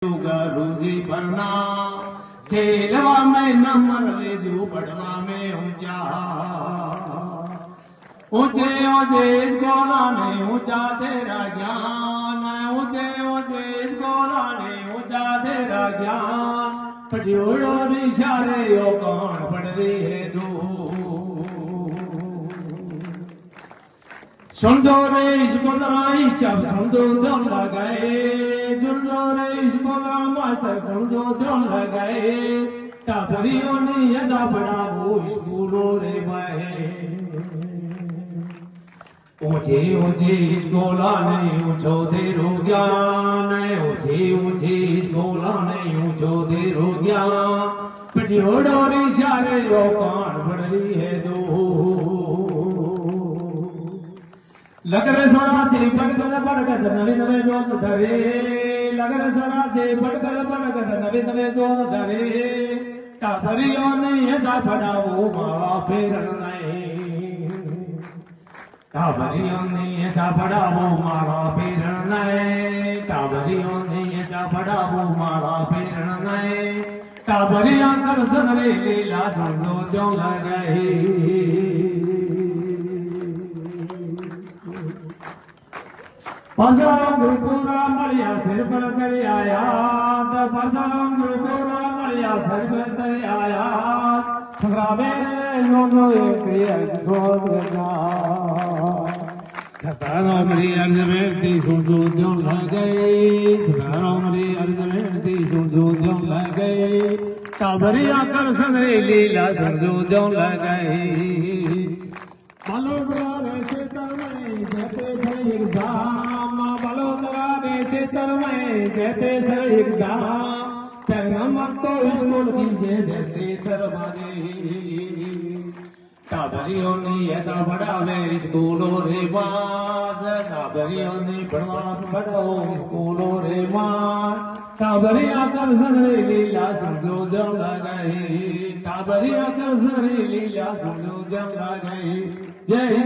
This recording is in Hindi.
रूजी भरना खेलवा में नमन लेजू बढ़वा में ऊंचा ऊंचे ऊंचे इस गोला ने ऊंचा तेरा ज्ञान ऊंचे ऊंचे इस गोला ने ऊंचा तेरा ज्ञान पटियोड़ो निशारे यो कौन पड़ रही है दो सुनो रे इसको लड़ाई जब समझो दम लगाए सुनो रे इसको मास्टर समझो दम लगाए टापरियों ने ऐसा बड़ा वो स्कूलों रे भाई ऊंचे ऊंचे स्कूला नहीं ऊंचो तेरो ज्ञान ऊंचे ऊंचे स्कूला नहीं ऊंचो तेरो ज्ञान पटियोड़ो निशारे यो कौन पड़ रही है दो लगरे सोना से पटकर नवे नवे जोत धरे लगरे सोना से पटकर नवे नवे जोत धरे टापरियों ने ऐसा पढ़ाओ माँ फेरन नहीं टापरियों ने ऐसा पढ़ाओ मारा फेरन नहीं टापरियों ने ऐसा पढ़ाओ मारा फेरन नहीं टापरियां कर सनरे लीला सुनो क्यों लगाए पसंग गुरुपुरा मरिया सिर पर कर आया पसंग गुरुपुरा मरिया सिर पर कर आया संग्रामे लोगों एक सोच गया छतारों मेरी अर्ज में ती सुनजो क्यों लग गई छतारों मेरी अर्ज में ती सुनजो क्यों लग गई काबरिया कर सनरे लीला सुनजो क्यों लग गई बलोदरा वैसे तरमे कहते थे एग्जाम बलोदरा वैसे तरमे कहते थे एग्जाम पैगंबर तो स्कूल कीजिए जैसे तरवाने काबरियों ने ऐसा बढ़ावे स्कूलों रे बाज काबरियों ने बढ़ाओ स्कूलों रे माँ काबरिया कर सनरे लीला सुनजो जम लगाई काबरिया कर सनरे लीला सुनजो जम लगाई जय